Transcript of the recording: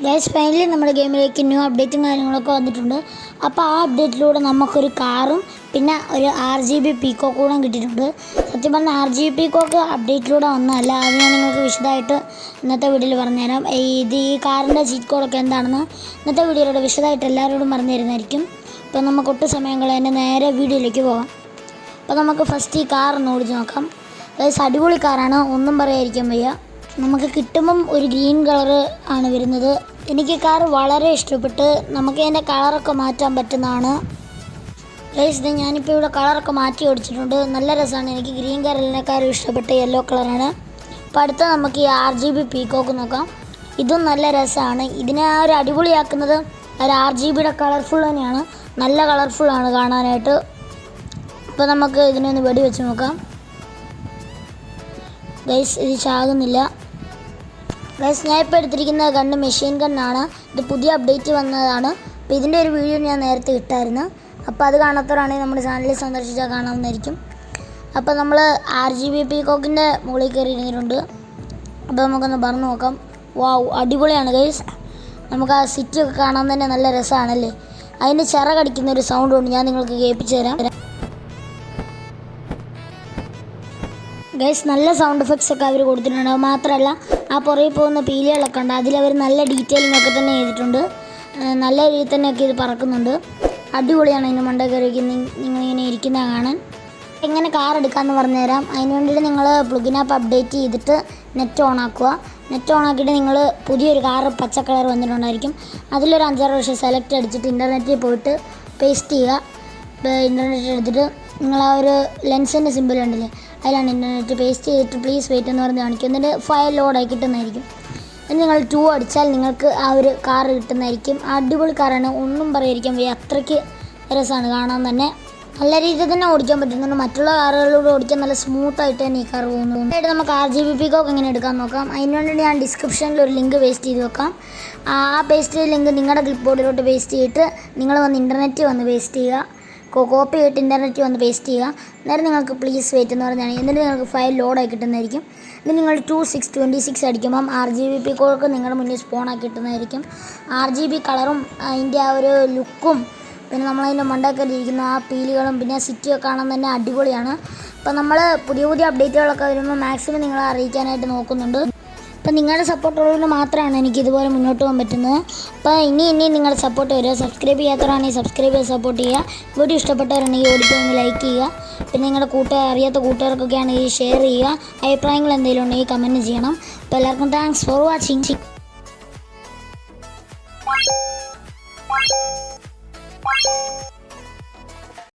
Guys finally നമ്മുടെ ഗെയിമിലേക്ക് new അപ്ഡേറ്റും കാര്യങ്ങളൊക്കെ വന്നിട്ടുണ്ട്. അപ്പോൾ ആ അപ്ഡേറ്റിലൂടെ നമുക്കൊരു കാറും പിന്നെ ഒരു RGB പീക്കോക്ക് കൂടെ കിട്ടിയിട്ടുണ്ട്. സത്യം പറഞ്ഞാൽ RGB പീക്കോക്ക് അപ്ഡേറ്റിലൂടെ വന്നതല്ല. അത് ഞാൻ നിങ്ങൾക്ക് വിശദമായിട്ട് ഇന്നത്തെ വീഡിയോയിൽ പറഞ്ഞുതരാം. ഈ കാറിൻ്റെ ചീറ്റ് കോഡൊക്കെ എന്താണെന്ന് ഇന്നത്തെ വീഡിയോയിലൂടെ വിശദമായിട്ട് എല്ലാവരോടും പറഞ്ഞു തരുന്നതായിരിക്കും. അപ്പോൾ നമുക്ക് ഒട്ടും സമയം കളയാതെ നേരെ വീഡിയോയിലേക്ക് പോകാം. അപ്പോൾ നമുക്ക് ഫസ്റ്റ് ഈ കാർ ഒന്ന് ഓടിച്ച് നോക്കാം. ഗൈസ് അടിപൊളി കാറാണ്, ഒന്നും പറയാതിരിക്കാൻ വയ്യ. നമുക്ക് കിട്ടുമ്പം ഒരു ഗ്രീൻ കളറ് ആണ് വരുന്നത്. എനിക്ക് കാർ വളരെ ഇഷ്ടപ്പെട്ട്. നമുക്ക് അതിൻ്റെ കളറൊക്കെ മാറ്റാൻ പറ്റുന്നതാണ്. ഗൈസ് ഇത് ഞാനിപ്പോൾ ഇവിടെ കളറൊക്കെ മാറ്റി ഓടിച്ചിട്ടുണ്ട്. നല്ല രസമാണ്. എനിക്ക് ഗ്രീൻ കളറിനെക്കാളും ഇഷ്ടപ്പെട്ട യെല്ലോ കളറാണ്. അപ്പോൾ അടുത്ത നമുക്ക് ഈ RGB പീക്കോക്ക് നോക്കാം. ഇതും നല്ല രസമാണ്. ഇതിനെ ഒരു അടിപൊളിയാക്കുന്നത് ഒരു RGBയുടെ കളർഫുൾ തന്നെയാണ്. നല്ല കളർഫുള്ളാണ് കാണാനായിട്ട്. അപ്പോൾ നമുക്ക് ഇതിനെ ഒന്ന് വെടി വെച്ച് നോക്കാം. ഗൈസ് ഇത് ചാകുന്നില്ല. ഗൈസ് ഞാൻ ഇപ്പോൾ എടുത്തിരിക്കുന്ന ഗണ്ണ് മെഷീൻ ഗണ്ണാണ്. ഇത് പുതിയ അപ്ഡേറ്റ് വന്നതാണ്. അപ്പോൾ ഇതിൻ്റെ ഒരു വീഡിയോ ഞാൻ നേരത്തെ ഇട്ടായിരുന്നു. അപ്പോൾ അത് കാണാത്തവരാണെങ്കിൽ നമ്മുടെ ചാനലിൽ സന്ദർശിച്ചാൽ കാണാവുന്നതായിരിക്കും. അപ്പോൾ നമ്മൾ RGB പീക്കോക്കിൻ്റെ മുകളിൽ കയറി ഇരുന്നിട്ടുണ്ട്. അപ്പോൾ നമുക്കൊന്ന് പറഞ്ഞു നോക്കാം. വാവ്, അടിപൊളിയാണ് ഗൈസ്. നമുക്ക് ആ സിറ്റി ഒക്കെ കാണാൻ തന്നെ നല്ല രസമാണല്ലേ. അതിൻ്റെ ചിറകടിക്കുന്ന ഒരു സൗണ്ട് കൊണ്ട് ഞാൻ നിങ്ങൾക്ക് കേൾപ്പിച്ചു തരാം. ഗൈസ് നല്ല സൗണ്ട് എഫക്ട്സ് ഒക്കെ അവർ കൊടുത്തിട്ടുണ്ട്. അത് മാത്രമല്ല ആ പുറകെ പോകുന്ന പീലികളൊക്കെ ഉണ്ട്. അതിലവർ നല്ല ഡീറ്റെയിലിംഗ് ഒക്കെ തന്നെ ചെയ്തിട്ടുണ്ട്. നല്ല രീതിയിൽ തന്നെയൊക്കെ ഇത് പറക്കുന്നുണ്ട്. അടിപൊളിയാണ്. അതിന് മണ്ട കയറി നിങ്ങളിങ്ങനെ ഇരിക്കുന്ന കാണാൻ. എങ്ങനെ കാർ എടുക്കാമെന്ന് പറഞ്ഞു തരാം. അതിന് വേണ്ടിയിട്ട് നിങ്ങൾ പ്ലഗിൻ ആപ്പ് അപ്ഡേറ്റ് ചെയ്തിട്ട് നെറ്റ് ഓൺ ആക്കുക. നെറ്റ് ഓൺ ആക്കിയിട്ട് നിങ്ങൾ പുതിയൊരു കാറ് പച്ച കളർ വന്നിട്ടുണ്ടായിരിക്കും. അതിലൊരു 5-6 വർഷം സെലക്ട് അടിച്ചിട്ട് ഇൻ്റർനെറ്റിൽ പോയിട്ട് പേസ്റ്റ് ചെയ്യുക. ഇൻ്റർനെറ്റ് എടുത്തിട്ട് നിങ്ങൾ ആ ഒരു ലെൻസിൻ്റെ സിമ്പിൾ ഉണ്ടല്ലേ, അതിലാണ് ഇൻ്റർനെറ്റ് പേസ്റ്റ് ചെയ്തിട്ട് പ്ലീസ് വെയിറ്റ് എന്ന് പറഞ്ഞ് കാണിക്കും. എന്നിട്ട് ഫയൽ ലോഡായി കിട്ടുന്നതായിരിക്കും. എന്നിട്ട് നിങ്ങൾ 2 അടിച്ചാൽ നിങ്ങൾക്ക് ആ ഒരു കാർ കിട്ടുന്നതായിരിക്കും. അടിപൊളി കാറാണ്, ഒന്നും പറയാതിരിക്കാൻ വയ്യ. അത്രയ്ക്ക് രസമാണ് കാണാൻ തന്നെ. നല്ല രീതിയിൽ തന്നെ ഓടിക്കാൻ പറ്റുന്നുണ്ട്. മറ്റുള്ള കാറുകളിലൂടെ ഓടിക്കാൻ നല്ല സ്മൂത്തായിട്ട് തന്നെ ഈ കാർ പോകുന്നു. ആയിട്ട് നമുക്ക് RGB പീക്കോക്ക് എങ്ങനെ എടുക്കാൻ നോക്കാം. അതിന് വേണ്ടി ഞാൻ ഡിസ്ക്രിപ്ഷനിൽ ഒരു ലിങ്ക് പേസ്റ്റ് ചെയ്ത് വെക്കാം. ആ പേസ്റ്റ് ചെയ്ത ലിങ്ക് നിങ്ങളുടെ ക്ലിപ്പ് ബോർഡിലോട്ട് പേസ്റ്റ് ചെയ്തിട്ട് നിങ്ങൾ വന്ന് ഇൻ്റർനെറ്റ് വന്ന് പേസ്റ്റ് ചെയ്യുക. കോപ്പി ചെയ്തിട്ട് ഇൻ്റർനെറ്റ് വന്ന് പേസ്റ്റ് ചെയ്യുക. നേരെ നിങ്ങൾക്ക് പ്ലീസ് വെയിറ്റ് എന്ന് പറഞ്ഞാൽ എന്നിട്ട് നിങ്ങൾക്ക് ഫയൽ ലോഡായി കിട്ടുന്നതായിരിക്കും. ഇത് നിങ്ങൾ 2626 അടിക്കുമ്പം RGB പീക്കോക്ക് നിങ്ങളുടെ മുന്നിൽ സ്പോണാക്കി കിട്ടുന്നതായിരിക്കും. RGB കളറും അതിൻ്റെ ആ ഒരു ലുക്കും പിന്നെ നമ്മളതിൻ്റെ മണ്ടൊക്കെ ഇരിക്കുന്ന ആ പീലുകളും പിന്നെ സിറ്റിയൊക്കെ കാണാൻ തന്നെ അടിപൊളിയാണ്. അപ്പോൾ നമ്മൾ പുതിയ അപ്ഡേറ്റുകളൊക്കെ വരുമ്പോൾ മാക്സിമം നിങ്ങളെ അറിയിക്കാനായിട്ട് നോക്കുന്നുണ്ട്. അപ്പോൾ നിങ്ങളുടെ സപ്പോർട്ടുള്ളതുകൊണ്ട് മാത്രമാണ് എനിക്ക് ഇതുപോലെ മുന്നോട്ട് പോകാൻ പറ്റുന്നത്. അപ്പോൾ ഇനി നിങ്ങളുടെ സപ്പോർട്ട് വരിക. സബ്സ്ക്രൈബ് ചെയ്യാത്തവരാണെങ്കിൽ സബ്സ്ക്രൈബ് ചെയ്ത് സപ്പോർട്ട് ചെയ്യുക. വീഡിയോ ഇഷ്ടപ്പെട്ടവരുണ്ടെങ്കിൽ ഓടിപ്പോയി ലൈക്ക് ചെയ്യുക. പിന്നെ നിങ്ങളുടെ അറിയാത്ത കൂട്ടുകാർക്കൊക്കെ ആണെങ്കിൽ ഷെയർ ചെയ്യുക. അഭിപ്രായങ്ങൾ എന്തെങ്കിലും ഉണ്ടെങ്കിൽ കമൻറ്റ് ചെയ്യണം. അപ്പോൾ എല്ലാവർക്കും താങ്ക്സ് ഫോർ വാച്ചിങ്.